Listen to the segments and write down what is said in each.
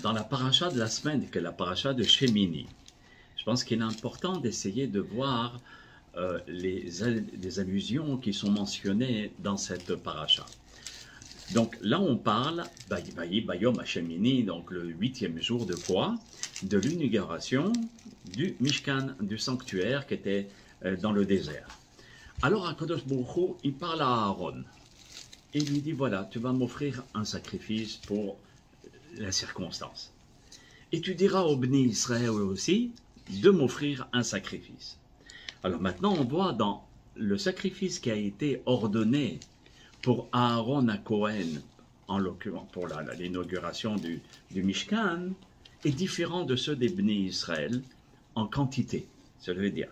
dans la paracha de la semaine, qui est la paracha de Shemini, je pense qu'il est important d'essayer de voir les allusions qui sont mentionnées dans cette paracha. Donc là, on parle, Bayom Hashemini, donc le 8e jour de quoi? De l'inauguration du Mishkan, du sanctuaire qui était dans le désert. Alors, Akadosh Baruch Hu, il parle à Aaron. Et il lui dit, voilà, tu vas m'offrir un sacrifice pour la circonstance. Et tu diras au Bnei Israël aussi de m'offrir un sacrifice. Alors maintenant, on voit dans le sacrifice qui a été ordonné pour Aaron à Cohen, en l'occurrence pour l'inauguration du Mishkan, est différent de ceux des Bnei Israël en quantité. Ça veut dire,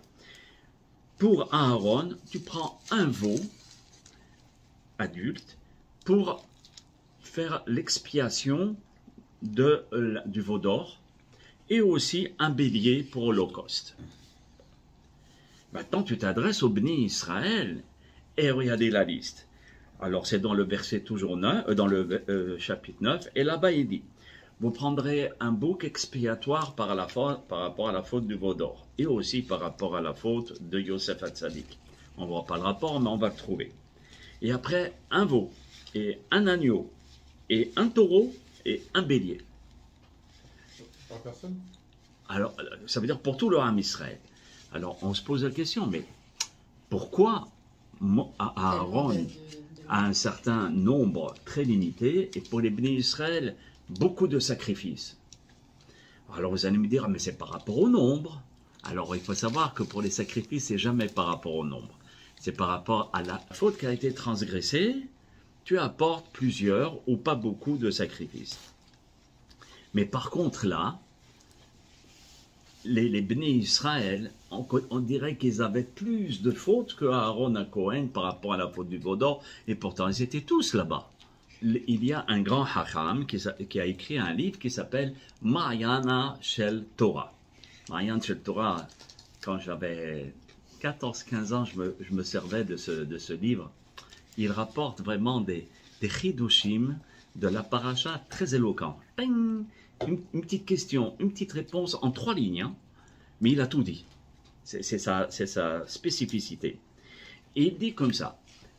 pour Aaron, tu prends un veau adulte pour faire l'expiation du veau d'or et aussi un bélier pour l'Holocauste. Maintenant, tu t'adresses au Bnei Israël et regardez la liste. Alors, c'est dans le verset toujours 9, dans le chapitre 9, et là-bas, il dit, vous prendrez un bouc expiatoire par rapport à la faute du veau d'or, et aussi par rapport à la faute de Yosef Hatzadik. On ne voit pas le rapport, mais on va le trouver. Et après, un veau, et un agneau, et un taureau, et un bélier. Par personne? Alors, ça veut dire pour tout le Ham Israël. Alors, on se pose la question, mais pourquoi Aaron a un certain nombre très limité, et pour les Bnei Israël, beaucoup de sacrifices? Alors vous allez me dire, mais c'est par rapport au nombre. Alors il faut savoir que pour les sacrifices, c'est jamais par rapport au nombre. C'est par rapport à la faute qui a été transgressée, tu apportes plusieurs ou pas beaucoup de sacrifices. Mais par contre là, les Bnei Israël, on dirait qu'ils avaient plus de fautes que Aaron à Cohen par rapport à la faute du veau d'or, et pourtant ils étaient tous là-bas. Il y a un grand Hacham qui a écrit un livre qui s'appelle Ma'ayana Shel Torah. Ma'ayan Shel Torah, quand j'avais 14-15 ans, je me servais de ce livre. Il rapporte vraiment des chidushim de la paracha très éloquents. Une petite question, une petite réponse en 3 lignes, hein, mais il a tout dit. C'est sa spécificité. Et il dit comme ça,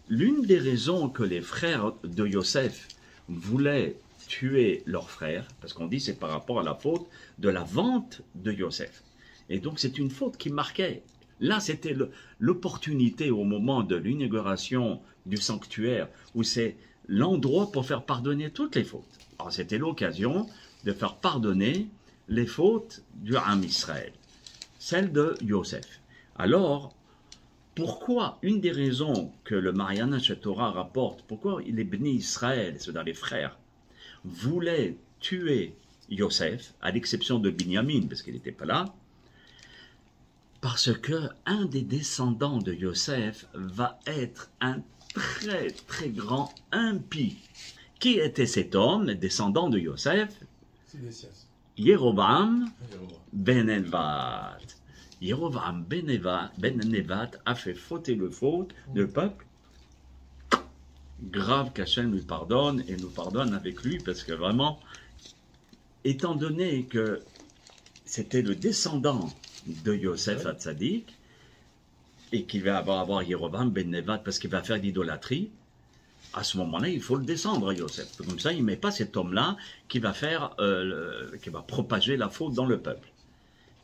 l'une des raisons que les frères de Yosef voulaient tuer leur frère, parce qu'on dit c'est par rapport à la faute de la vente de Yosef. Et donc c'est une faute qui marquait. Là c'était l'opportunité au moment de l'inauguration du sanctuaire, où c'est l'endroit pour faire pardonner toutes les fautes. Alors c'était l'occasion de faire pardonner les fautes du Ham Israël, celles de Yosef. Alors, pourquoi, une des raisons que le Ma'ayan Shel Torah rapporte, pourquoi les Bnei Israël, c'est-à-dire les frères, voulaient tuer Yosef, à l'exception de Binyamin, parce qu'il n'était pas là, parce que un des descendants de Yosef va être un très très grand impie. Qui était cet homme, le descendant de Yosef? Yerovam ben Nevat. Yerovam ben Nevat a fait fauter le peuple. Grave qu'Hachem lui pardonne et nous pardonne avec lui, parce que vraiment, étant donné que c'était le descendant de Yosef Hatzadik, et qu'il va avoir Yerovam ben Nevat parce qu'il va faire l'idolâtrie, à ce moment-là, il faut le descendre, Yosef. Comme ça, il ne met pas cet homme-là qui va qui va propager la faute dans le peuple.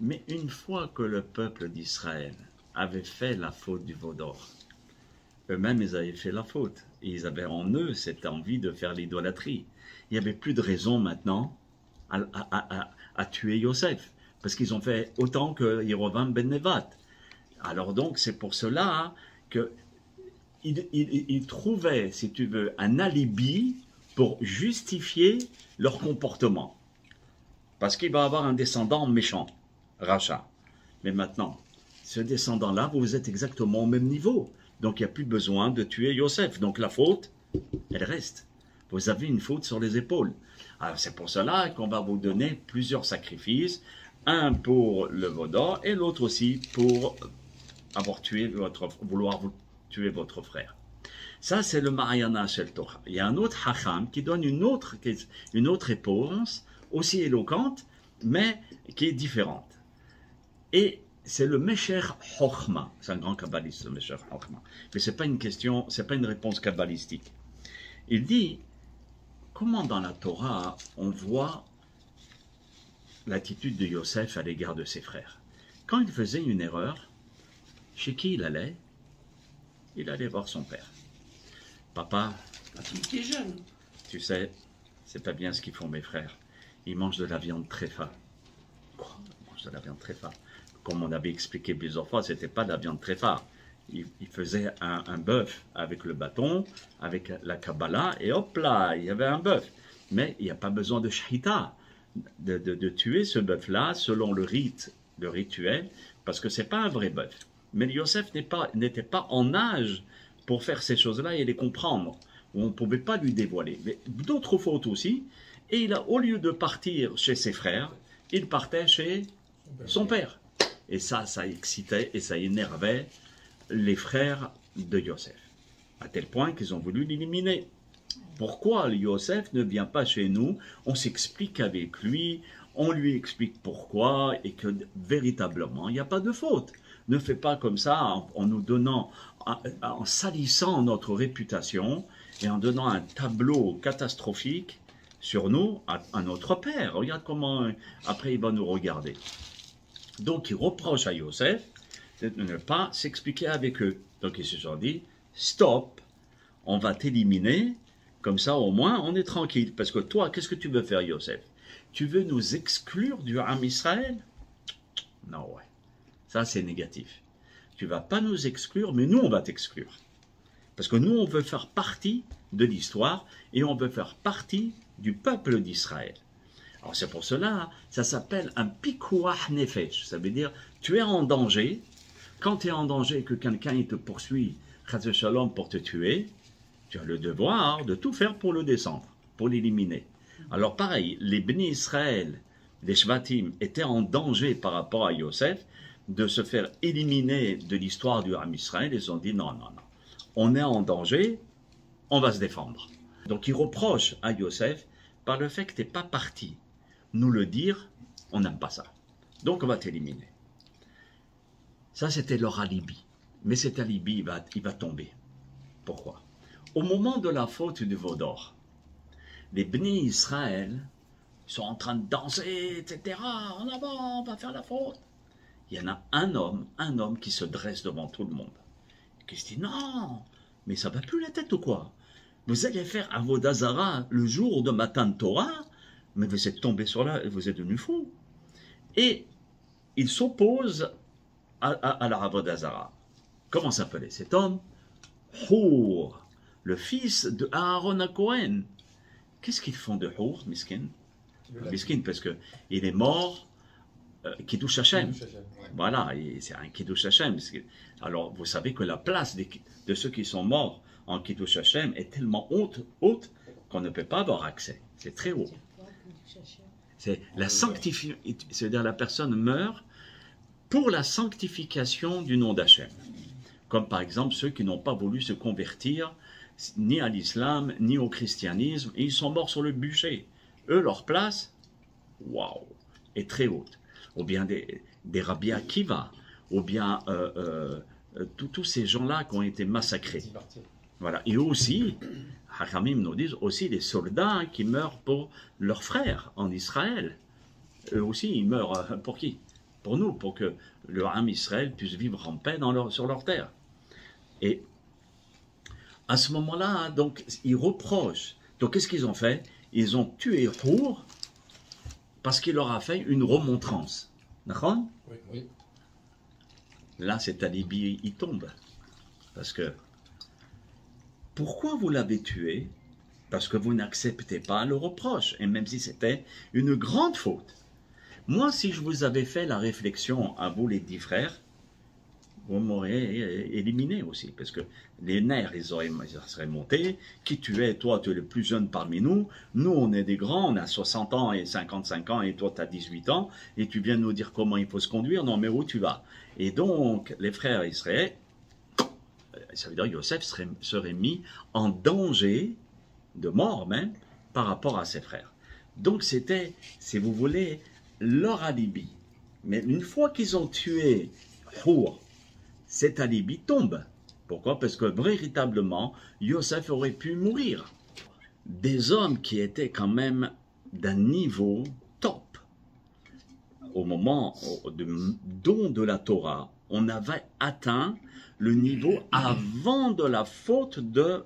Mais une fois que le peuple d'Israël avait fait la faute du veau d'or, eux-mêmes, ils avaient fait la faute. Et ils avaient en eux cette envie de faire l'idolâtrie. Il n'y avait plus de raison maintenant à tuer Yosef, parce qu'ils ont fait autant que Yerovam ben Nevat. Alors donc, c'est pour cela que ils trouvaient, si tu veux, un alibi pour justifier leur comportement. Parce qu'il va avoir un descendant méchant, Racha. Mais maintenant, ce descendant-là, vous êtes exactement au même niveau. Donc il n'y a plus besoin de tuer Yosef. Donc la faute, elle reste. Vous avez une faute sur les épaules. Alors c'est pour cela qu'on va vous donner plusieurs sacrifices. Un pour le veau d'or et l'autre aussi pour vouloir tuer votre frère. Ça, c'est le Ma'ayana Shel Torah. Il y a un autre Hacham qui donne une autre réponse aussi éloquente, mais qui est différente. Et c'est le Mesher Chochma, c'est un grand kabbaliste, le Mesher Chochma. Mais ce n'est pas une question, ce n'est pas une réponse kabbalistique. Il dit, comment dans la Torah on voit l'attitude de Yosef à l'égard de ses frères? Quand il faisait une erreur, chez qui il allait? Il allait voir son père. Papa, Il était jeune. tu sais, c'est pas bien ce qu'ils font mes frères. Ils mangent de la viande tréfa. Quoi? Ils mangent de la viande tréfa. Comme on avait expliqué plusieurs fois, c'était pas de la viande tréfa. Il faisait un bœuf avec le bâton, avec la Kabbalah, et hop là, il y avait un bœuf. Mais il n'y a pas besoin de shahita, de tuer ce bœuf-là selon le rite, le rituel, parce que c'est pas un vrai bœuf. Mais Yosef n'était pas en âge pour faire ces choses-là et les comprendre. On ne pouvait pas lui dévoiler. Mais d'autres fautes aussi. Et au lieu de partir chez ses frères, il partait chez son père. Et ça excitait et ça énervait les frères de Yosef. À tel point qu'ils ont voulu l'éliminer. Pourquoi Yosef ne vient pas chez nous? On s'explique avec lui, on lui explique pourquoi et que véritablement, il n'y a pas de faute. Ne fais pas comme ça en nous donnant, en salissant notre réputation et en donnant un tableau catastrophique sur nous à notre père. Regarde comment après il va nous regarder. Donc il reproche à Yosef de ne pas s'expliquer avec eux. Donc ils se sont dit, stop, on va t'éliminer, comme ça au moins on est tranquille. Parce que toi, qu'est-ce que tu veux faire, Yosef? Tu veux nous exclure du Ham Israël? Non, ouais. Ça, c'est négatif. Tu vas pas nous exclure, mais nous, on va t'exclure. Parce que nous, on veut faire partie de l'histoire et on veut faire partie du peuple d'Israël. Alors, c'est pour cela, ça s'appelle un pikuach nefesh. Ça veut dire, tu es en danger. Quand tu es en danger et que quelqu'un il te poursuit, chas shalom, pour te tuer, tu as le devoir de tout faire pour le descendre, pour l'éliminer. Alors, pareil, les Bnei Israël, les Shvatim, étaient en danger par rapport à Yosef, de se faire éliminer de l'histoire du Ham Israël. Ils ont dit non, non, non. On est en danger, on va se défendre. Donc ils reprochent à Yosef par le fait que tu n'es pas parti nous le dire, on n'aime pas ça. Donc on va t'éliminer. Ça c'était leur alibi. Mais cet alibi, il va tomber. Pourquoi? Au moment de la faute du veau d'or, les Bnei Israël sont en train de danser, etc. En avant, on va faire la faute. Il y en a un homme qui se dresse devant tout le monde, qui se dit, non, mais ça va plus la tête ou quoi? Vous allez faire Avodah Zara le jour de Matan Torah, mais vous êtes tombé sur là, vous êtes devenu fou. Et il s'oppose à la Avodah Zara. Comment s'appelait cet homme? Hur, le fils de Aaron HaKohen. Qu'est-ce qu'ils font de Hur, Miskin? Miskin, parce qu'il est mort. Kiddush Hashem. Voilà, c'est un Kiddush Hashem. Alors, vous savez que la place de ceux qui sont morts en Kiddush Hashem est tellement haute qu'on ne peut pas avoir accès. C'est très haut. C'est la sanctification, c'est-à-dire la personne meurt pour la sanctification du nom d'Hachem. Comme par exemple ceux qui n'ont pas voulu se convertir ni à l'islam, ni au christianisme, et ils sont morts sur le bûcher. Eux, leur place, waouh, est très haute. Ou bien des Rabbi Akiva, ou bien tous ces gens-là qui ont été massacrés. Voilà. Et aussi, Hachamim nous disent aussi les soldats qui meurent pour leurs frères en Israël. Eux aussi, ils meurent pour qui? Pour nous, pour que le Ham Israël puisse vivre en paix sur leur terre. Et à ce moment-là, donc, ils reprochent. Donc, qu'est-ce qu'ils ont fait? Ils ont tué Hur parce qu'il leur a fait une remontrance. D'accord? Oui, oui. Là, cet alibi, il tombe. Parce que, pourquoi vous l'avez tué? Parce que vous n'acceptez pas le reproche, et même si c'était une grande faute. Moi, si je vous avais fait la réflexion à vous, les 10 frères, vous m'auriez éliminé aussi, parce que les nerfs, ils seraient montés. Qui tu es? Toi, tu es le plus jeune parmi nous. Nous, on est des grands, on a 60 ans et 55 ans, et toi, tu as 18 ans, et tu viens nous dire comment il faut se conduire. Non, mais où tu vas? Et donc, les frères Israël, ça veut dire que Yosef serait mis en danger, de mort même, par rapport à ses frères. Donc c'était, si vous voulez, leur alibi. Mais une fois qu'ils ont tué Hour, cet alibi tombe. Pourquoi? Parce que véritablement, Yosef aurait pu mourir. Des hommes qui étaient quand même d'un niveau top. Au moment du don de la Torah, on avait atteint le niveau avant de la faute de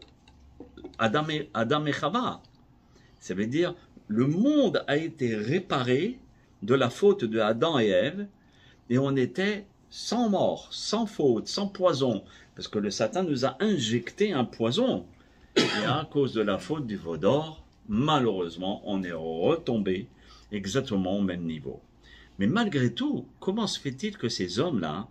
Adam et Chava. Ça veut dire, le monde a été réparé de la faute de Adam et Ève, et on était sans mort, sans faute, sans poison, parce que le Satan nous a injecté un poison. Et à cause de la faute du veau d'or, malheureusement, on est retombé exactement au même niveau. Mais malgré tout, comment se fait-il que ces hommes-là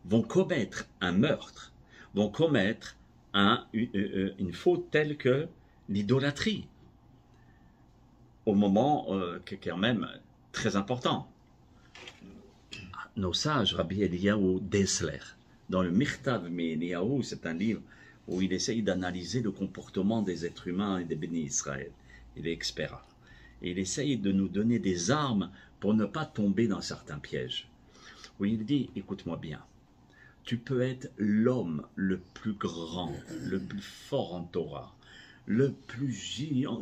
vont commettre un meurtre, vont commettre une faute telle que l'idolâtrie, au moment qui est quand même très important? Nos sages, Rabbi Eliyahu Dessler, dans le Mirtav Eliyahu, c'est un livre où il essaye d'analyser le comportement des êtres humains et des bénis Israël. Il est expert. Et il essaye de nous donner des armes pour ne pas tomber dans certains pièges. Où il dit, écoute-moi bien, tu peux être l'homme le plus grand, le plus fort en Torah, le plus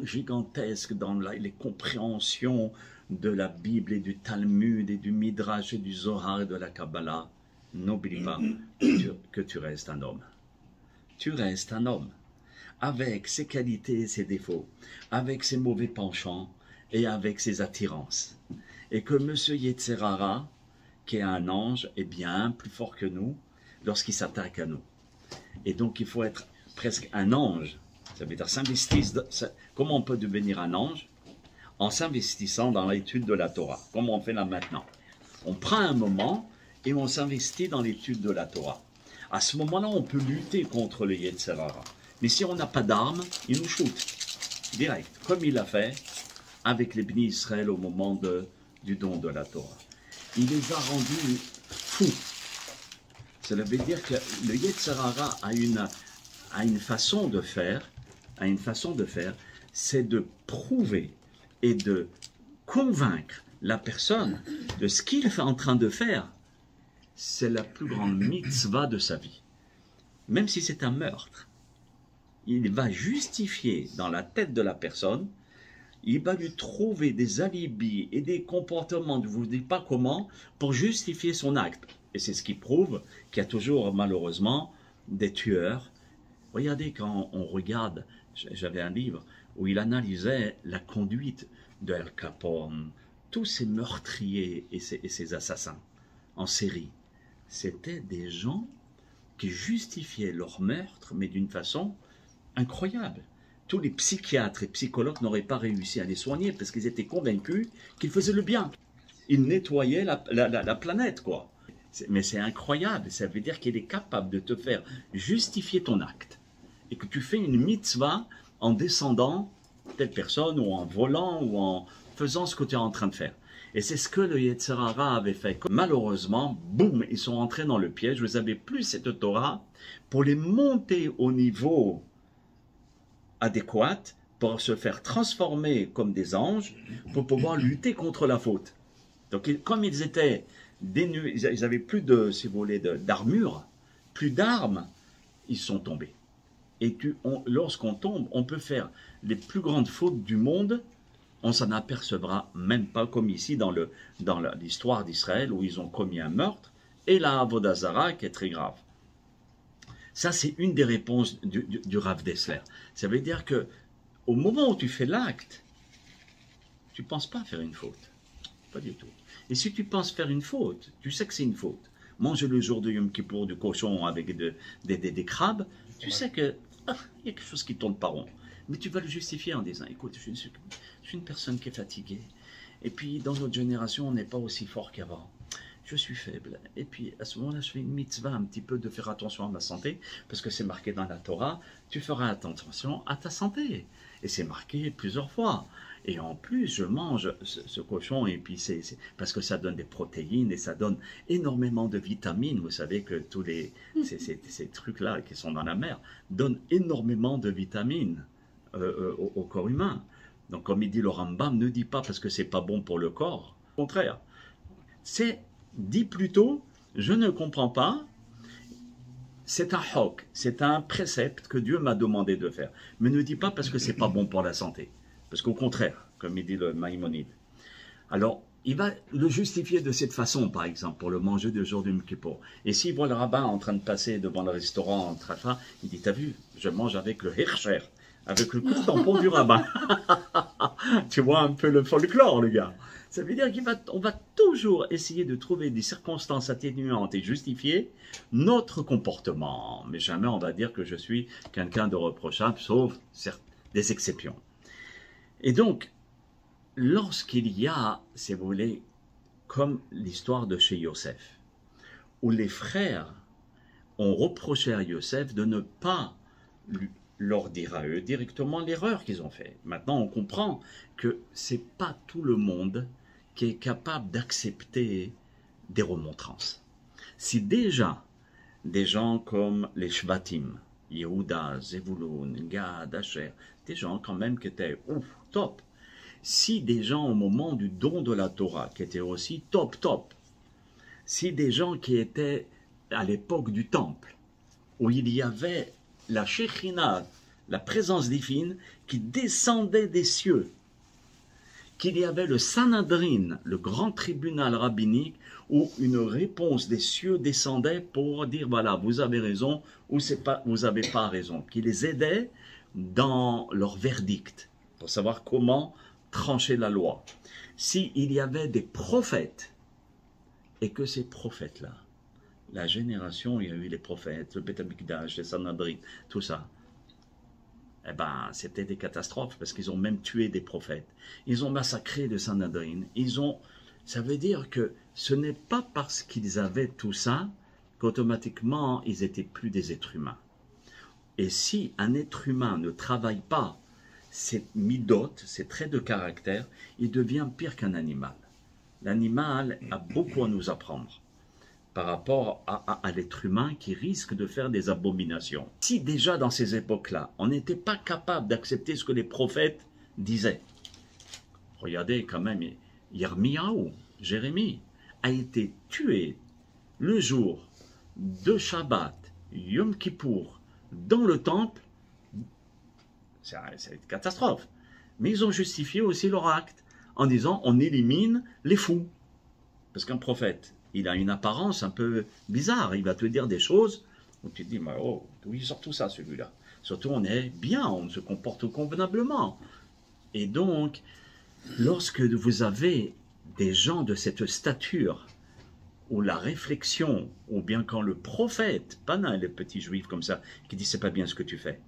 gigantesque dans les compréhensions de la Bible et du Talmud et du Midrash et du Zohar et de la Kabbalah. N'oublie pas que tu restes un homme. Tu restes un homme, avec ses qualités et ses défauts, avec ses mauvais penchants et avec ses attirances. Et que Monsieur Yetzerara, qui est un ange, est bien plus fort que nous lorsqu'il s'attaque à nous. Et donc il faut être presque un ange. Ça veut dire s'investir. Comment on peut devenir un ange? En s'investissant dans l'étude de la Torah, comme on fait là maintenant. On prend un moment et on s'investit dans l'étude de la Torah. À ce moment-là, on peut lutter contre le Yetzerara. Mais si on n'a pas d'armes, il nous shoot. Direct. Comme il l'a fait avec les bénis Israël au moment du don de la Torah. Il les a rendus fous. Cela veut dire que le Yetzerara a une façon de faire, c'est de prouver et de convaincre la personne de ce qu'il est en train de faire. C'est la plus grande mitzvah de sa vie. Même si c'est un meurtre, il va justifier dans la tête de la personne, il va lui trouver des alibis et des comportements, je ne vous dis pas comment, pour justifier son acte. Et c'est ce qui prouve qu'il y a toujours, malheureusement, des tueurs. Regardez, quand on regarde, j'avais un livre où il analysait la conduite de Al Capone, tous ces meurtriers et ces assassins en série. C'était des gens qui justifiaient leur meurtre, mais d'une façon incroyable. Tous les psychiatres et psychologues n'auraient pas réussi à les soigner parce qu'ils étaient convaincus qu'ils faisaient le bien. Ils nettoyaient la planète, quoi. Mais c'est incroyable, ça veut dire qu'il est capable de te faire justifier ton acte. Et que tu fais une mitzvah en descendant telle personne, ou en volant, ou en faisant ce que tu es en train de faire. Et c'est ce que le Yetzerara avait fait. Malheureusement, boum, ils sont entrés dans le piège. Vous n'avez plus cette Torah pour les monter au niveau adéquat, pour se faire transformer comme des anges, pour pouvoir lutter contre la faute. Donc, comme ils étaient dénués, ils n'avaient plus de, si vous voulez, d'armure, plus d'armes, ils sont tombés. Et lorsqu'on tombe, on peut faire les plus grandes fautes du monde, on s'en apercevra même pas, comme ici dans l'histoire d'Israël où ils ont commis un meurtre, et la Avodah Zara qui est très grave. Ça, c'est une des réponses du Rav Dessler. Ça veut dire que au moment où tu fais l'acte, tu ne penses pas faire une faute. Pas du tout. Et si tu penses faire une faute, tu sais que c'est une faute. Manger le jour de Yom Kippour du cochon avec des crabes, tu sais que y a quelque chose qui tourne pas rond. Mais tu vas le justifier en disant, écoute, je suis une personne qui est fatiguée. Et puis, dans notre génération, on n'est pas aussi fort qu'avant. Je suis faible. Et puis, à ce moment-là, je fais une mitzvah un petit peu de faire attention à ma santé, parce que c'est marqué dans la Torah, tu feras attention à ta santé. Et c'est marqué plusieurs fois. Et en plus, je mange ce cochon, et puis parce que ça donne des protéines, et ça donne énormément de vitamines. Vous savez que tous ces trucs-là qui sont dans la mer donnent énormément de vitamines au corps humain. Donc comme il dit le Rambam, ne dis pas parce que c'est pas bon pour le corps. Au contraire, dis plutôt, je ne comprends pas, c'est un hok, c'est un précepte que Dieu m'a demandé de faire. Mais ne dis pas parce que c'est pas bon pour la santé. Parce qu'au contraire, comme il dit le Maïmonide. Alors, il va le justifier de cette façon, par exemple, pour le manger du jour du Yom Kippour. Et s'il voit le rabbin en train de passer devant le restaurant en train, il dit, t'as vu, je mange avec le Hirscher, avec le coup de tampon du rabbin. Tu vois un peu le folklore, le gars. Ça veut dire qu'on va toujours essayer de trouver des circonstances atténuantes et justifier notre comportement. Mais jamais on va dire que je suis quelqu'un de reprochable, sauf des exceptions. Et donc, lorsqu'il y a, si vous voulez, comme l'histoire de chez Yosef, où les frères ont reproché à Yosef de ne pas leur dire à eux directement l'erreur qu'ils ont faite. Maintenant, on comprend que ce n'est pas tout le monde qui est capable d'accepter des remontrances. Si déjà des gens comme les Shvatim, Yehuda, Zevulun, Gad, Asher, des gens quand même qui étaient top. Si des gens au moment du don de la Torah qui étaient aussi top, si des gens qui étaient à l'époque du temple, où il y avait la Shekhinah, la présence divine qui descendait des cieux, qu'il y avait le Sanhedrin, le grand tribunal rabbinique, où une réponse des cieux descendait pour dire voilà, vous avez raison ou vous n'avez pas raison, qui les aidait dans leur verdict, pour savoir comment trancher la loi. S'il y avait des prophètes, et que ces prophètes-là, la génération, il y a eu les prophètes, le Beth Amikdash, les Sanhedrin, tout ça, eh ben, c'était des catastrophes, parce qu'ils ont même tué des prophètes. Ils ont massacré le Sanhedrin. Ça veut dire que ce n'est pas parce qu'ils avaient tout ça qu'automatiquement, ils étaient plus des êtres humains. Et si un être humain ne travaille pas ses midot, ses traits de caractère, il devient pire qu'un animal. L'animal a beaucoup à nous apprendre par rapport à l'être humain qui risque de faire des abominations. Si déjà dans ces époques-là, on n'était pas capable d'accepter ce que les prophètes disaient, regardez quand même, Yirmiyahu, Jérémie, a été tué le jour de Shabbat, Yom Kippour, dans le temple. C'est une catastrophe. Mais ils ont justifié aussi leur acte en disant on élimine les fous. Parce qu'un prophète, il a une apparence un peu bizarre. Il va te dire des choses où tu te dis mais oh, d'où il sort tout ça celui-là? Surtout on est bien, on se comporte convenablement. Et donc, lorsque vous avez des gens de cette stature, où la réflexion, ou bien quand le prophète, pas les petits juifs comme ça, qui dit c'est pas bien ce que tu fais,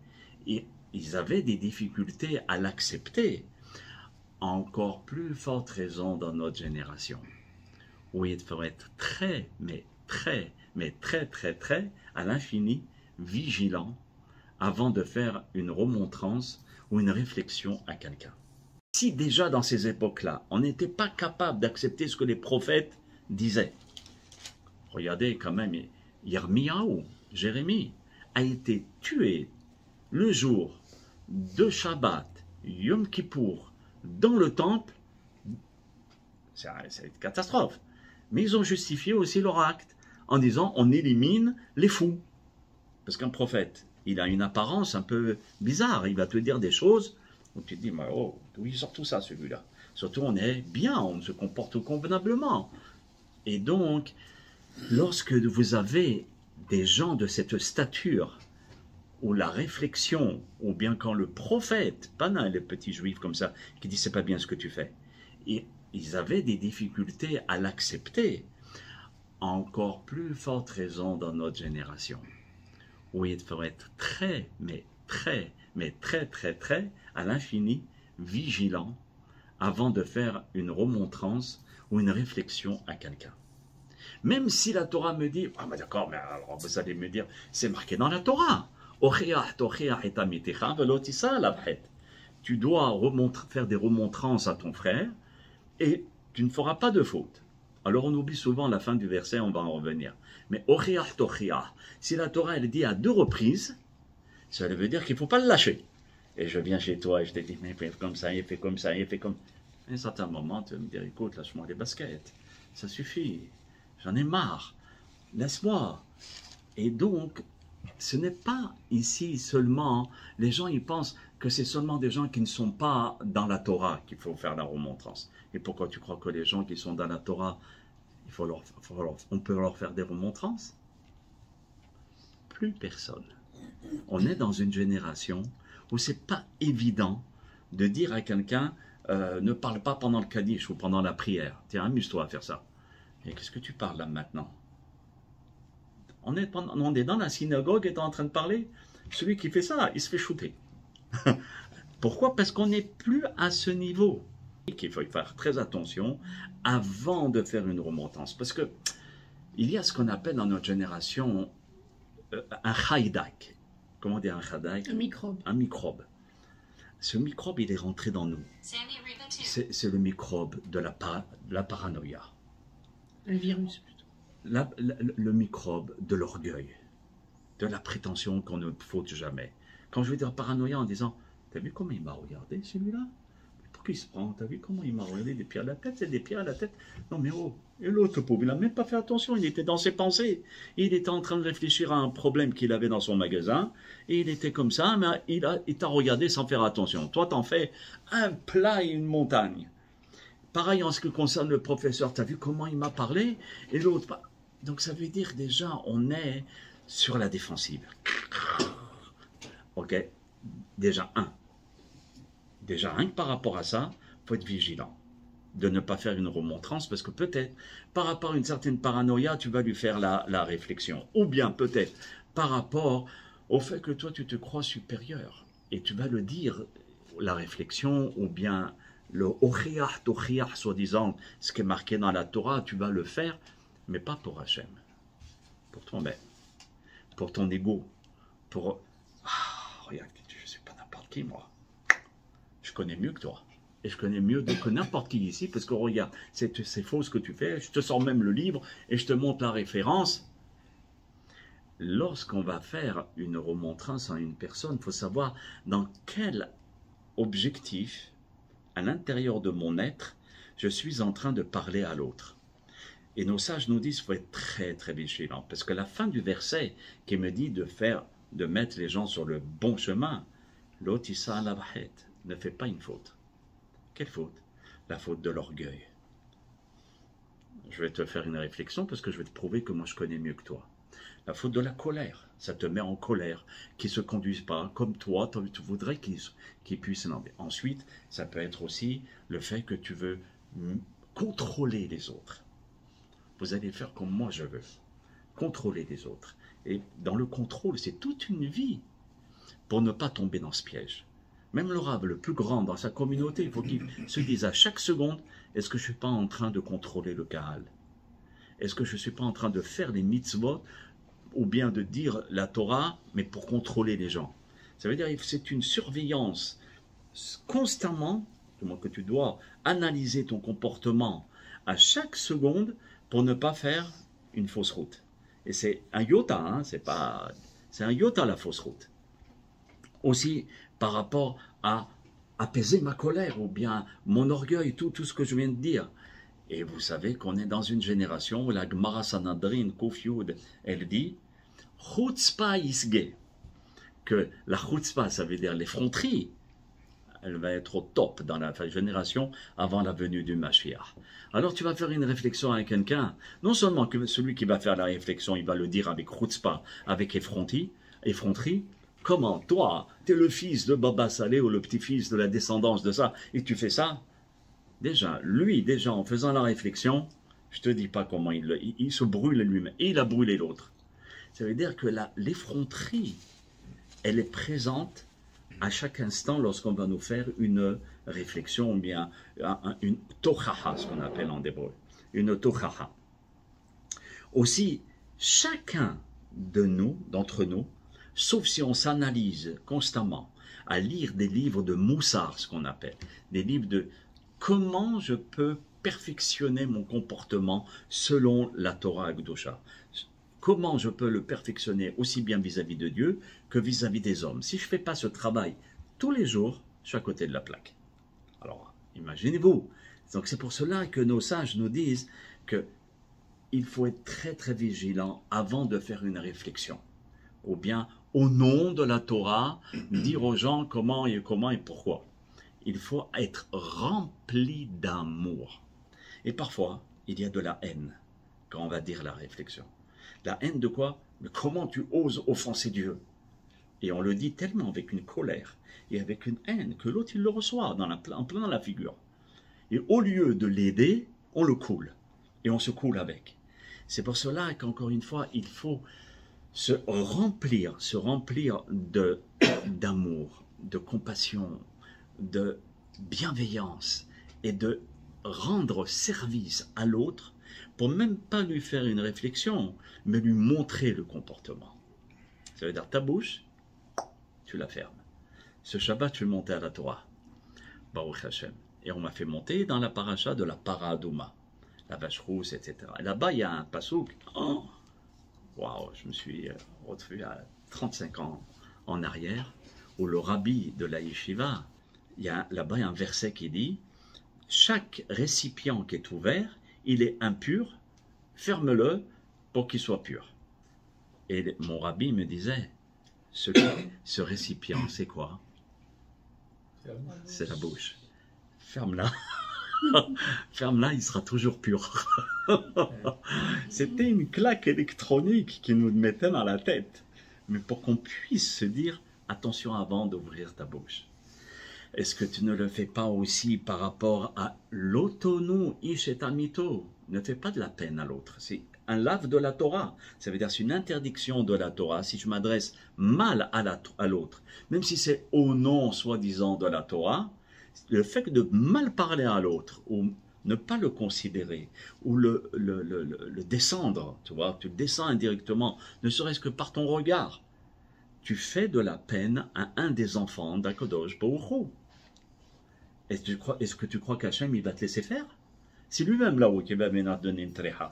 et ils avaient des difficultés à l'accepter, encore plus forte raison dans notre génération, où il faut être très, très, à l'infini, vigilant, avant de faire une remontrance ou une réflexion à quelqu'un. Si déjà dans ces époques-là, on n'était pas capable d'accepter ce que les prophètes disaient, regardez quand même, Yirmiyahu, Jérémie, a été tué le jour de Shabbat, Yom Kippour, dans le temple. C'est une catastrophe. Mais ils ont justifié aussi leur acte en disant on élimine les fous. Parce qu'un prophète, il a une apparence un peu bizarre. Il va te dire des choses où tu te dis mais oh, d'où il sort tout ça celui-là? Surtout on est bien, on se comporte convenablement. Et donc, lorsque vous avez des gens de cette stature, où la réflexion, ou bien quand le prophète, pas les petits juifs comme ça, qui dit c'est pas bien ce que tu fais, et ils avaient des difficultés à l'accepter, encore plus forte raison dans notre génération, où il faut être très, très, à l'infini, vigilant, avant de faire une remontrance ou une réflexion à quelqu'un. Même si la Torah me dit, ah mais d'accord, mais alors vous allez me dire, c'est marqué dans la Torah. Tu dois faire des remontrances à ton frère et tu ne feras pas de faute. Alors on oublie souvent la fin du verset, on va en revenir. Mais si la Torah elle dit à 2 reprises, ça veut dire qu'il ne faut pas le lâcher. Et je viens chez toi et je te dis, mais il fait comme ça, il fait comme ça, il fait comme... À un certain moment, tu vas me dire, écoute, lâche-moi les baskets. Ça suffit. J'en ai marre. Laisse-moi. Et donc, ce n'est pas ici seulement, les gens ils pensent que c'est seulement des gens qui ne sont pas dans la Torah qu'il faut faire la remontrance. Et pourquoi tu crois que les gens qui sont dans la Torah, on peut leur faire des remontrances? Plus personne. On est dans une génération où c'est pas évident de dire à quelqu'un ne parle pas pendant le Kaddish ou pendant la prière. Tiens, amuse-toi à faire ça. Et qu'est-ce que tu parles là maintenant? On est dans la synagogue et tu es en train de parler. Celui qui fait ça, il se fait shooter. Pourquoi? Parce qu'on n'est plus à ce niveau. Il faut faire très attention avant de faire une remontance. Parce que il y a ce qu'on appelle dans notre génération un chaydak. Comment dire un chaydak? Un microbe. Un microbe. Ce microbe, il est rentré dans nous. C'est le microbe de la paranoïa. Un virus plutôt. Le microbe de l'orgueil, de la prétention qu'on ne faute jamais. Quand je vais dire paranoïa en disant, t'as vu comment il m'a regardé celui-là? Pourquoi il se prend? T'as vu comment il m'a regardé des pieds à la tête? C'est des pieds à la tête. Non mais oh, et l'autre pauvre, il n'a même pas fait attention, il était dans ses pensées. Il était en train de réfléchir à un problème qu'il avait dans son magasin, et il était comme ça, mais il t'a regardé sans faire attention. Toi, t'en fais un plat et une montagne. Pareil en ce qui concerne le professeur, t'as vu comment il m'a parlé? Et l'autre... Donc ça veut dire déjà, on est sur la défensive. Ok, déjà rien que par rapport à ça, il faut être vigilant. De ne pas faire une remontrance, parce que peut-être, par rapport à une certaine paranoïa, tu vas lui faire la réflexion. Ou bien peut-être, par rapport au fait que toi, tu te crois supérieur. Et tu vas le dire, la réflexion, ou bien le ochiyah, soi-disant, ce qui est marqué dans la Torah, tu vas le faire, mais pas pour Hachem, pour toi-même, pour ton ego, pour... Ah, regarde, je ne suis pas n'importe qui, moi. Je connais mieux que toi. Et je connais mieux que n'importe qui ici, parce que regarde, c'est faux ce que tu fais, je te sors même le livre, et je te montre la référence. Lorsqu'on va faire une remontrance à une personne, il faut savoir dans quel objectif, à l'intérieur de mon être, je suis en train de parler à l'autre. Et nos sages nous disent qu'il faut être très très vigilant, parce que la fin du verset qui me dit de mettre les gens sur le bon chemin, l'otissa al-abhet, ne fait pas une faute. Quelle faute? La faute de l'orgueil. Je vais te faire une réflexion parce que je vais te prouver que moi je connais mieux que toi. La faute de la colère, ça te met en colère, qu'ils ne se conduisent pas comme toi, tu voudrais qu'ils puissent. Ensuite, ça peut être aussi le fait que tu veux contrôler les autres. Vous allez faire comme moi je veux, contrôler les autres. Et dans le contrôle, c'est toute une vie pour ne pas tomber dans ce piège. Même le rave le plus grand dans sa communauté, il faut qu'il se dise à chaque seconde, est-ce que je ne suis pas en train de contrôler le Kahal? Est-ce que je ne suis pas en train de faire les mitzvot ou bien de dire la Torah, mais pour contrôler les gens? Ça veut dire que c'est une surveillance constamment, que tu dois analyser ton comportement à chaque seconde pour ne pas faire une fausse route. Et c'est un iota, hein, c'est un iota la fausse route. Aussi par rapport à apaiser ma colère ou bien mon orgueil, tout ce que je viens de dire. Et vous savez qu'on est dans une génération où la Gemara Sanhedrin Kuf Yud, elle dit Chutzpah isge, que la chutzpah, ça veut dire l'effronterie, elle va être au top dans la génération avant la venue du Mashiach. Alors tu vas faire une réflexion avec quelqu'un, non seulement que celui qui va faire la réflexion, il va le dire avec chutzpah, avec effronterie, comment toi, tu es le fils de Baba Saleh ou le petit-fils de la descendance de ça, et tu fais ça? Déjà, en faisant la réflexion, je te dis pas comment il se brûle lui-même, et il a brûlé l'autre. Ça veut dire que l'effronterie, elle est présente à chaque instant lorsqu'on va nous faire une réflexion, ou bien une tochaha, ce qu'on appelle en hébreu, une tochaha. Aussi, chacun d'entre nous, sauf si on s'analyse constamment à lire des livres de moussar, ce qu'on appelle, des livres de comment je peux perfectionner mon comportement selon la Torah Akdosha. Comment je peux le perfectionner aussi bien vis-à-vis de Dieu que vis-à-vis des hommes. Si je ne fais pas ce travail tous les jours, je suis à côté de la plaque. Alors, imaginez-vous. Donc, c'est pour cela que nos sages nous disent que il faut être très, très vigilant avant de faire une réflexion. Ou bien, au nom de la Torah, dire aux gens comment et pourquoi. Il faut être rempli d'amour. Et parfois, il y a de la haine quand on va dire la réflexion. La haine de quoi? Mais comment tu oses offenser Dieu? Et on le dit tellement avec une colère et avec une haine que l'autre, il le reçoit en plein dans la figure. Et au lieu de l'aider, on le coule. Et on se coule avec. C'est pour cela qu'encore une fois, il faut se remplir d'amour, de compassion, de bienveillance et de rendre service à l'autre pour même pas lui faire une réflexion, mais lui montrer le comportement. Ça veut dire ta bouche, tu la fermes. Ce Shabbat, je suis monté à la Torah, Baruch Hashem, et on m'a fait monter dans la paracha de la Paradouma, la vache rousse, etc. Et là-bas, il y a un pasouk. Waouh, je me suis retrouvé à 35 ans en arrière, où le rabbi de la yeshiva, il y a là-bas un verset qui dit « Chaque récipient qui est ouvert, il est impur, ferme-le pour qu'il soit pur. » Et mon rabbi me disait « Ce récipient, c'est quoi? C'est la bouche. Ferme-la. Ferme-la, il sera toujours pur. » C'était une claque électronique qui nous mettait dans la tête. Mais pour qu'on puisse se dire « Attention avant d'ouvrir ta bouche. » Est-ce que tu ne le fais pas aussi par rapport à l'autonou ish et amito? Ne fais pas de la peine à l'autre. C'est un lave de la Torah. Ça veut dire c'est une interdiction de la Torah. Si je m'adresse mal à l'autre, même si c'est au nom soi-disant de la Torah, le fait de mal parler à l'autre ou ne pas le considérer ou le descendre, tu vois, tu le descends indirectement, ne serait-ce que par ton regard, tu fais de la peine à un des enfants d'Akadosh Baruch Hu. Est-ce que tu crois qu'Hachem, il va te laisser faire? C'est lui-même là-haut qui va me donner une tréha.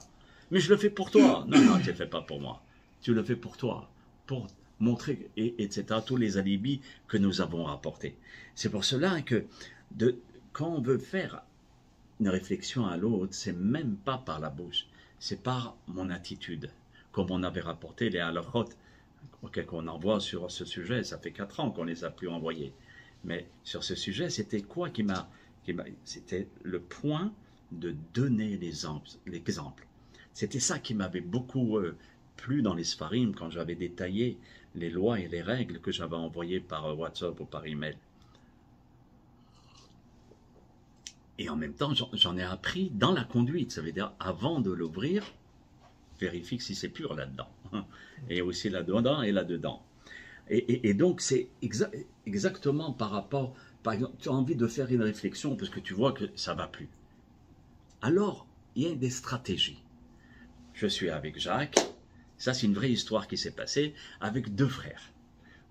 Mais je le fais pour toi. Non, tu ne le fais pas pour moi. Tu le fais pour toi, pour montrer, etc., tous les alibis que nous avons rapportés. C'est pour cela que quand on veut faire une réflexion à l'autre, c'est même pas par la bouche, c'est par mon attitude. Comme on avait rapporté les halachot qu'on envoie sur ce sujet, ça fait 4 ans qu'on les a plus envoyés. Mais sur ce sujet, c'était quoi c'était le point de donner l'exemple. C'était ça qui m'avait beaucoup plu dans les Sfarim quand j'avais détaillé les lois et les règles que j'avais envoyées par WhatsApp ou par email. Et en même temps, j'en ai appris dans la conduite. Ça veut dire, avant de l'ouvrir, vérifie si c'est pur là-dedans. Et aussi là-dedans et là-dedans. Et donc, c'est exactement par rapport... Par exemple, tu as envie de faire une réflexion parce que tu vois que ça ne va plus. Alors, il y a des stratégies. Je suis avec Jacques. Ça, c'est une vraie histoire qui s'est passée avec 2 frères.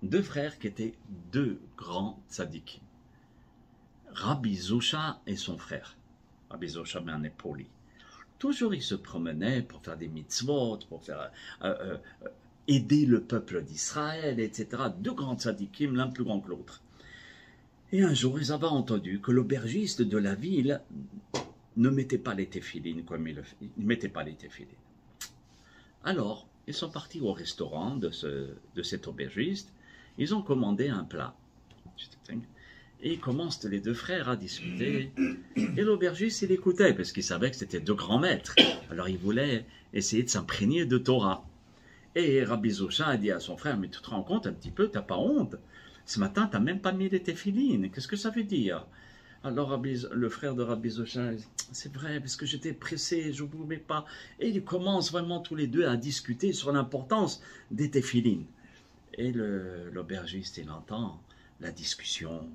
2 frères qui étaient 2 grands tzadikim. Rabbi Zosha et son frère. Rabbi Zosha, mais un époli. Toujours, ils se promenaient pour faire des mitzvot, pour faire... aider le peuple d'Israël, etc. 2 grands tzadikim, l'un plus grand que l'autre. Et un jour, ils avaient entendu que l'aubergiste de la ville ne mettait pas les téphilines comme il ne mettait pas les téphilines. Alors, ils sont partis au restaurant de cet aubergiste. Ils ont commandé un plat. Et ils commencent les 2 frères à discuter. Et l'aubergiste, il écoutait parce qu'il savait que c'était 2 grands maîtres. Alors, il voulait essayer de s'imprégner de Torah. Et Rabbi Zosha a dit à son frère, mais tu te rends compte un petit peu, tu n'as pas honte? Ce matin, tu n'as même pas mis les téphilines. Qu'est-ce que ça veut dire? Alors le frère de Rabbi Zosha, c'est vrai, parce que j'étais pressé, je ne pouvais pas. Et ils commencent vraiment tous les 2 à discuter sur l'importance des téphilines. Et l'aubergiste, il entend la discussion,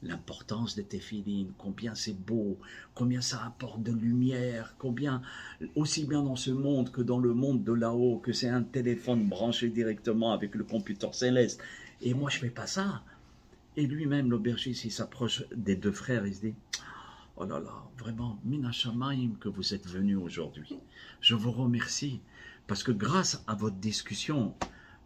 l'importance des téphilines, combien c'est beau, combien ça apporte de lumière, combien, aussi bien dans ce monde que dans le monde de là-haut, que c'est un téléphone branché directement avec le computer céleste. Et moi, je ne fais pas ça. Et lui-même, l'aubergiste, il s'approche des 2 frères, il se dit, oh là là, vraiment, Mina Shamaim, que vous êtes venus aujourd'hui. Je vous remercie, parce que grâce à votre discussion,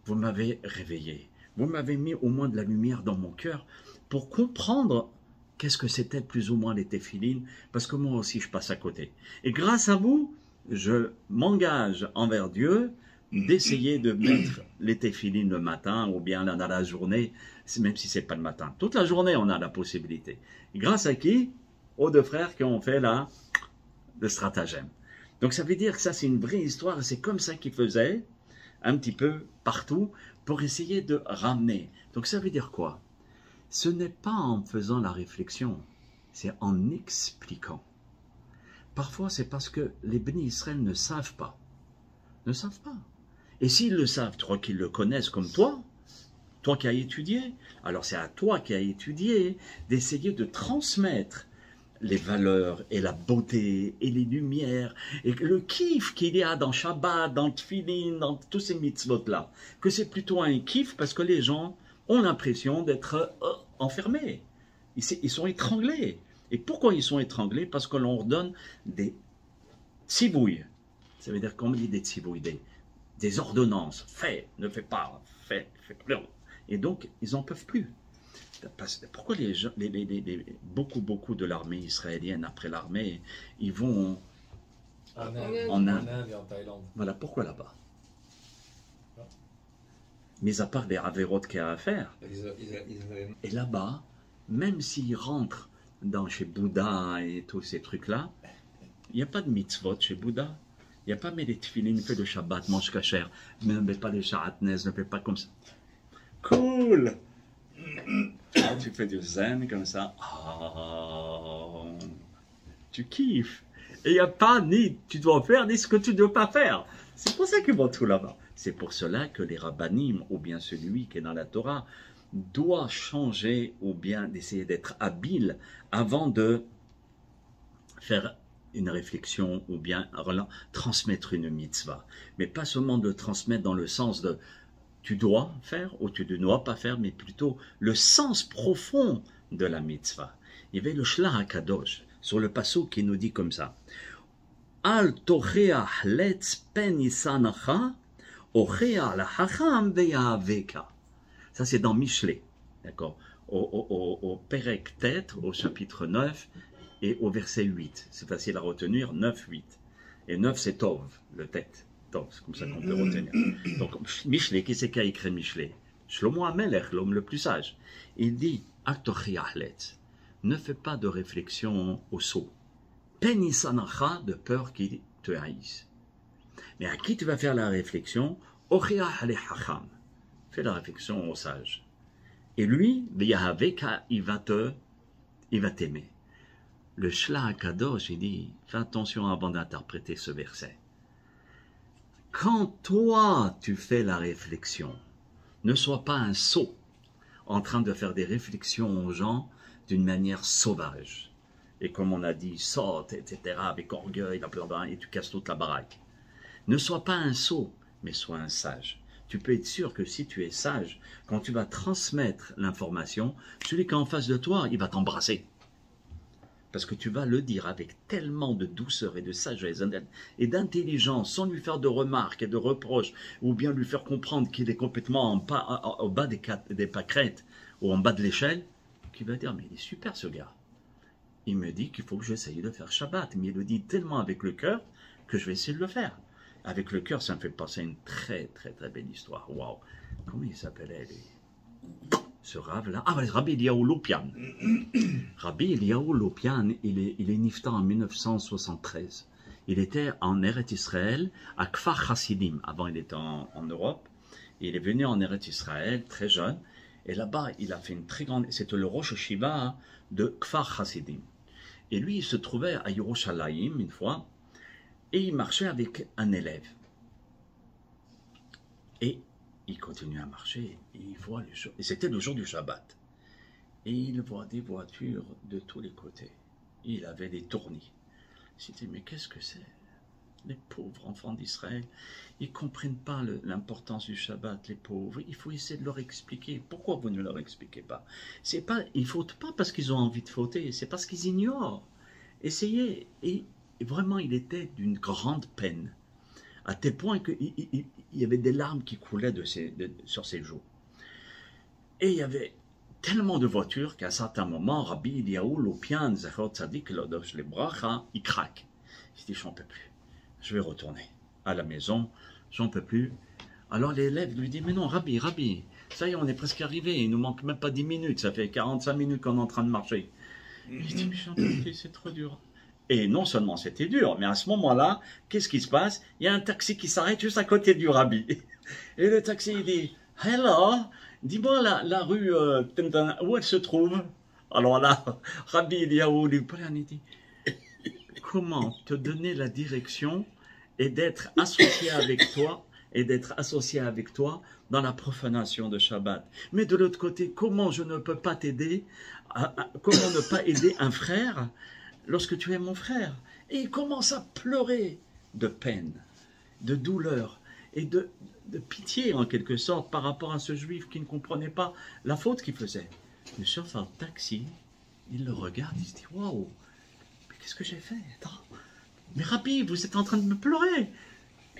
vous m'avez réveillé. Vous m'avez mis au moins de la lumière dans mon cœur pour comprendre qu'est-ce que c'était plus ou moins les téphilines, parce que moi aussi je passe à côté. Et grâce à vous, je m'engage envers Dieu d'essayer de mettre les téphilines le matin ou bien dans la journée, même si c'est pas le matin. Toute la journée, on a la possibilité. Et grâce à qui? Aux deux frères qui ont fait le stratagème. Donc ça veut dire que ça c'est une vraie histoire et c'est comme ça qu'ils faisaient un petit peu partout pour essayer de ramener. Donc ça veut dire quoi? Ce n'est pas en faisant la réflexion, c'est en expliquant. Parfois c'est parce que les bénis Israël ne savent pas. Ne savent pas. Et s'ils le savent, tu crois qu'ils le connaissent comme toi qui as étudié, alors c'est à toi qui as étudié d'essayer de transmettre les valeurs et la beauté et les lumières et le kiff qu'il y a dans Shabbat, dans Tfilin, dans tous ces mitzvot-là. Que c'est plutôt un kiff parce que les gens ont l'impression d'être enfermés. Ils sont étranglés. Et pourquoi ils sont étranglés? Parce que l'on leur donne des tzivouilles. Ça veut dire qu'on dit des tzivouilles, des ordonnances. Fais, ne fais pas, fais, fais plus. Et donc, ils n'en peuvent plus. Pourquoi beaucoup de l'armée israélienne, après l'armée, ils vont en Inde et en Thaïlande. Voilà, pourquoi là-bas? Mis à part les avérotes qu'il y a à faire. Et là-bas, même s'ils rentrent chez Bouddha et tous ces trucs-là, il n'y a pas de mitzvot chez Bouddha. Il n'y a pas mais les tefilines, fais le Shabbat, mange kasher, ne mets pas les sharatnez, ne fais pas comme ça. Cool! Tu fais du zen comme ça. Oh, tu kiffes. Et il n'y a pas ni tu dois faire ni ce que tu ne dois pas faire. C'est pour ça qu'ils vont tout là-bas. C'est pour cela que les rabbanim, ou bien celui qui est dans la Torah, doit changer ou bien d'essayer d'être habile avant de faire une réflexion ou bien transmettre une mitzvah. Mais pas seulement de transmettre dans le sens de tu dois faire ou tu ne dois pas faire, mais plutôt le sens profond de la mitzvah. Il y avait le Shlach HaKadosh sur le passouk qui nous dit comme ça: Al tocheach letz pen isanacha, ochea la hacham ve'yahaveka. Ça c'est dans Mishlé, d'accord, au Perek Tet, au chapitre 9 et au verset 8. C'est facile à retenir, 9, 8. Et 9 c'est Tov, le Tet. C'est comme ça qu'on peut retenir. Donc, Mishlé, qui c'est qui a écrit Mishlé? Shlomo HaMelech, l'homme le plus sage. Il dit, ne fais pas de réflexion au saut. Penisanacha, de peur qu'il te haïsse. Mais à qui tu vas faire la réflexion? Fais la réflexion au sage. Et lui, il va t'aimer. Le Shlach HaKadosh, il dit, fais attention avant d'interpréter ce verset. Quand toi, tu fais la réflexion, ne sois pas un sot en train de faire des réflexions aux gens d'une manière sauvage. Et comme on a dit, saute, etc., avec orgueil, et tu casses toute la baraque. Ne sois pas un sot, mais sois un sage. Tu peux être sûr que si tu es sage, quand tu vas transmettre l'information, celui qui est en face de toi, il va t'embrasser. Parce que tu vas le dire avec tellement de douceur et de sagesse et d'intelligence, sans lui faire de remarques et de reproches, ou bien lui faire comprendre qu'il est complètement au bas des pâquerettes ou en bas de l'échelle, qu'il va dire, mais il est super ce gars. Il me dit qu'il faut que j'essaye de faire Shabbat, mais il le dit tellement avec le cœur que je vais essayer de le faire. Avec le cœur, ça me fait penser à une très très très belle histoire. Waouh! Comment il s'appelait ce rave-là? Ah, Rabbi Eliyahu Lopian. Rabbi Eliyahu Lopian, il est nifta en 1973. Il était en Eretz Israël, à Kfar Hasidim. Avant, il était en Europe. Il est venu en Eretz Israël, très jeune. Et là-bas, il a fait une très grande... C'était le Rosh Hashiva de Kfar Hasidim. Et lui, il se trouvait à Yerushalayim, une fois, et il marchait avec un élève. Et il continue à marcher, et il voit les choses. Et c'était le jour du Shabbat. Et il voit des voitures de tous les côtés. Il avait des tournis. Il s'est dit, mais qu'est-ce que c'est? Les pauvres enfants d'Israël, ils ne comprennent pas l'importance du Shabbat, les pauvres. Il faut essayer de leur expliquer. Pourquoi vous ne leur expliquez pas? Ils ne fautent pas parce qu'ils ont envie de fauter, c'est parce qu'ils ignorent. Essayez. Et vraiment, il était d'une grande peine. À tel point qu'il y avait des larmes qui coulaient sur ses joues. Et il y avait tellement de voitures qu'à un certain moment, Rabbi Eliyahu Lopian, Zachor Tzadik, Lodosh les Bracha, il craque. Il dit, j'en peux plus. Je vais retourner à la maison, j'en peux plus. Alors l'élève lui dit, mais non, Rabbi, ça y est, on est presque arrivé, il nous manque même pas 10 minutes, ça fait 45 minutes qu'on est en train de marcher. Il dit, mais j'en peux plus, c'est trop dur. Et non seulement c'était dur, mais à ce moment-là, qu'est-ce qui se passe? Il y a un taxi qui s'arrête juste à côté du Rabbi. Et le taxi, il dit, hello, dis-moi la rue, où elle se trouve? Alors là, Rabbi Eliyahu lui parle, il dit, comment te donner la direction et d'être associé avec toi dans la profanation de Shabbat. Mais de l'autre côté, comment je ne peux pas t'aider, comment ne pas aider un frère lorsque tu es mon frère? Et il commence à pleurer de peine, de douleur et de pitié en quelque sorte par rapport à ce juif qui ne comprenait pas la faute qu'il faisait. Le chauffeur de taxi, il le regarde, il se dit, waouh, mais qu'est-ce que j'ai fait? Attends, mais Rabbi, vous êtes en train de me pleurer.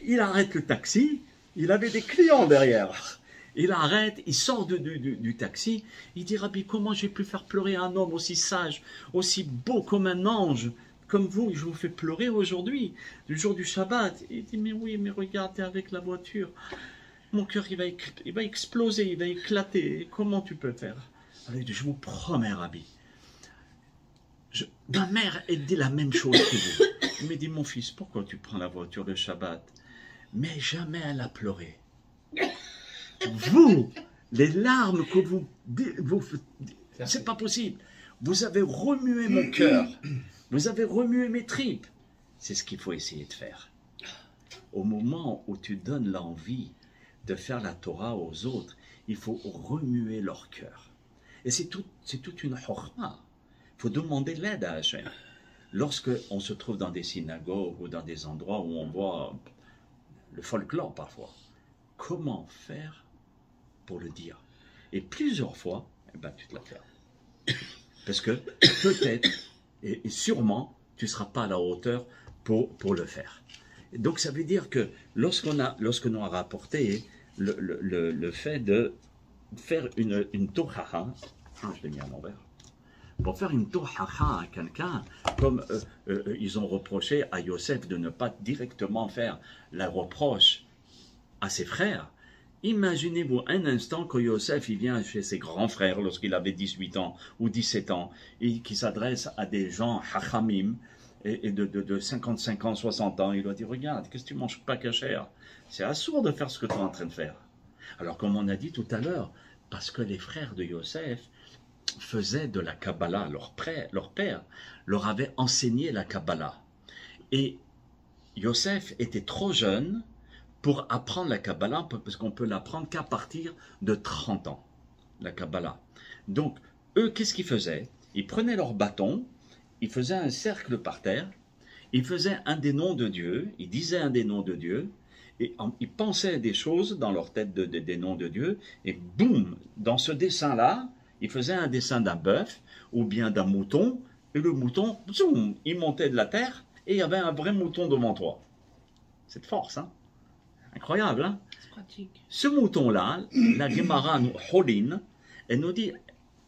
Il arrête le taxi, il avait des clients derrière. Il arrête, il sort du taxi, il dit, Rabbi, comment j'ai pu faire pleurer un homme aussi sage, aussi beau comme un ange, comme vous, je vous fais pleurer aujourd'hui, du jour du Shabbat. Il dit, mais oui, mais regardez avec la voiture, mon cœur il va exploser, il va éclater, comment tu peux faire? Alors il dit, je vous promets, Rabbi, ma mère, elle dit la même chose que vous. Elle me dit, mon fils, pourquoi tu prends la voiture le Shabbat? Mais jamais elle a pleuré. Vous, les larmes que vous c'est pas possible. Vous avez remué mon cœur. Vous avez remué mes tripes. C'est ce qu'il faut essayer de faire. Au moment où tu donnes l'envie de faire la Torah aux autres, il faut remuer leur cœur. Et c'est toute une chorma. Il faut demander l'aide à Hachem. Lorsque on se trouve dans des synagogues ou dans des endroits où on voit le folklore parfois, comment faire pour le dire? Et plusieurs fois, eh ben, tu te la fais. Parce que peut-être et sûrement, tu ne seras pas à la hauteur pour le faire. Et donc ça veut dire que lorsqu'on a rapporté le fait de faire une tohaha, je l'ai mis à l'envers, pour faire une tohaha à quelqu'un, comme ils ont reproché à Yosef de ne pas directement faire la reproche à ses frères. Imaginez-vous un instant que Yosef il vient chez ses grands frères lorsqu'il avait 18 ans ou 17 ans et qui s'adresse à des gens hachamim et de 55 ans, 60 ans. Il doit dire, regarde, qu'est-ce que tu manges pas cachère? C'est assourd de faire ce que tu es en train de faire. Alors comme on a dit tout à l'heure, parce que les frères de Yosef faisaient de la Kabbalah, leur père leur avait enseigné la Kabbalah. Et Yosef était trop jeune pour apprendre la Kabbalah, parce qu'on peut l'apprendre qu'à partir de 30 ans, la Kabbalah. Donc, eux, qu'est-ce qu'ils faisaient? Ils prenaient leur bâton, ils faisaient un cercle par terre, ils faisaient un des noms de Dieu, ils disaient un des noms de Dieu, et ils pensaient des choses dans leur tête des noms de Dieu, et boum, dans ce dessin-là, ils faisaient un dessin d'un bœuf, ou bien d'un mouton, et le mouton, zoom, il montait de la terre, et il y avait un vrai mouton devant toi. C'est de force, hein? Incroyable, hein? C'est pratique. Ce mouton-là, la Gemara Holin, elle nous dit,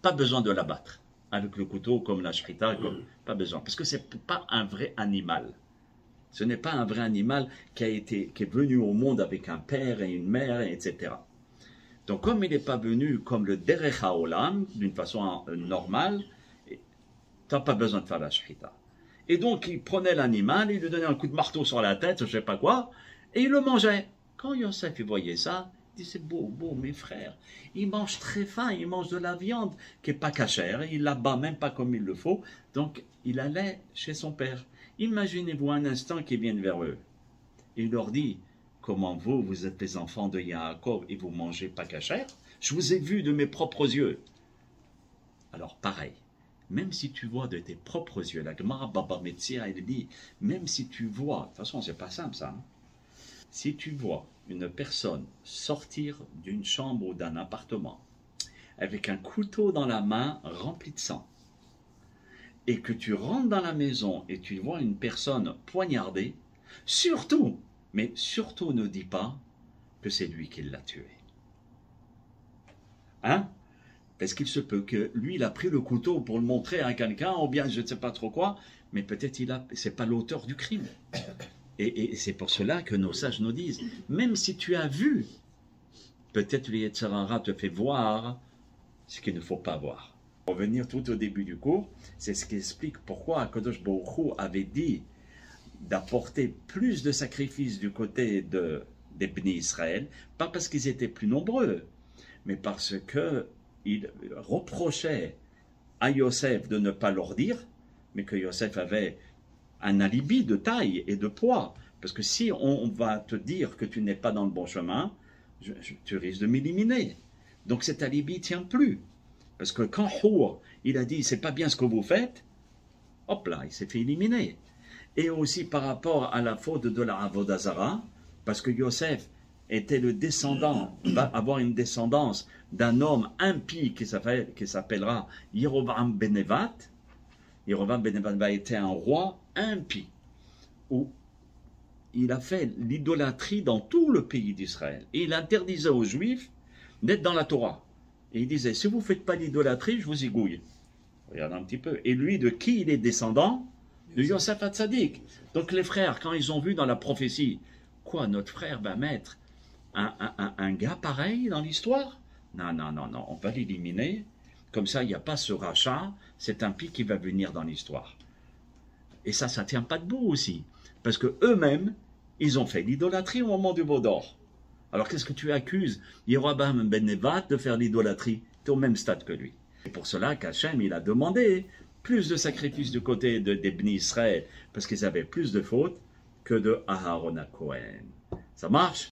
pas besoin de l'abattre avec le couteau comme la shrita, pas besoin, parce que c'est pas un vrai animal. Ce n'est pas un vrai animal qui est venu au monde avec un père et une mère, etc. Donc comme il n'est pas venu comme le Derech HaOlam, d'une façon normale, tu n'as pas besoin de faire la shrita. Et donc il prenait l'animal, il lui donnait un coup de marteau sur la tête, je ne sais pas quoi, et il le mangeait. Quand Yosef il voyait ça, il dit, c'est beau, mes frères, ils mangent très fin, ils mangent de la viande qui n'est pas cachère, ils la battent même pas comme il le faut, donc il allait chez son père. Imaginez-vous un instant qu'ils viennent vers eux. Il leur dit, comment vous êtes les enfants de Yaakov et vous mangez pas cachère? Je vous ai vu de mes propres yeux. Alors pareil, même si tu vois de tes propres yeux, la Gemara Baba Metzia, il dit, même si tu vois, de toute façon c'est pas simple ça, hein? Si tu vois une personne sortir d'une chambre ou d'un appartement avec un couteau dans la main rempli de sang, et que tu rentres dans la maison et tu vois une personne poignardée, surtout, mais surtout ne dis pas que c'est lui qui l'a tué. Hein? Parce qu'il se peut que lui, il a pris le couteau pour le montrer à quelqu'un, ou bien je ne sais pas trop quoi, mais peut-être c'est pas l'auteur du crime. Et c'est pour cela que nos sages nous disent, même si tu as vu, peut-être le Yetzer Hara te fait voir ce qu'il ne faut pas voir. Pour revenir tout au début du cours, c'est ce qui explique pourquoi Akadosh Baruch Hu avait dit d'apporter plus de sacrifices du côté des Bnei Israël, pas parce qu'ils étaient plus nombreux, mais parce qu'il reprochait à Yosef de ne pas leur dire, mais que Yosef avait un alibi de taille et de poids. Parce que si on va te dire que tu n'es pas dans le bon chemin, tu risques de m'éliminer. Donc cet alibi ne tient plus. Parce que quand Hour, il a dit, c'est pas bien ce que vous faites, hop là, il s'est fait éliminer. Et aussi par rapport à la faute de la Avodah Zara, parce que Yosef était le descendant, va avoir une descendance d'un homme impie qui s'appellera Yerovam ben Nevat. Yerovam ben Nevat était un roi impie, où il a fait l'idolâtrie dans tout le pays d'Israël. Et il interdisait aux Juifs d'être dans la Torah. Et il disait, si vous ne faites pas l'idolâtrie, je vous égouille. Regarde un petit peu. Et lui, de qui il est descendant? De Yosef Hatzadik. Donc les frères, quand ils ont vu dans la prophétie, quoi, notre frère va mettre un gars pareil dans l'histoire? Non, non, non, non, on va l'éliminer. Comme ça, il n'y a pas ce rachat, cet impie qui va venir dans l'histoire. Et ça ne tient pas debout aussi. Parce que eux-mêmes, ils ont fait l'idolâtrie au moment du veau d'or. Alors qu'est-ce que tu accuses Yeroboam ben Nevat de faire l'idolâtrie? Tu es au même stade que lui. C'est pour cela qu'Hachem, il a demandé plus de sacrifices du côté des Bnei Israël, parce qu'ils avaient plus de fautes que de Aharon HaKohen. Ça marche?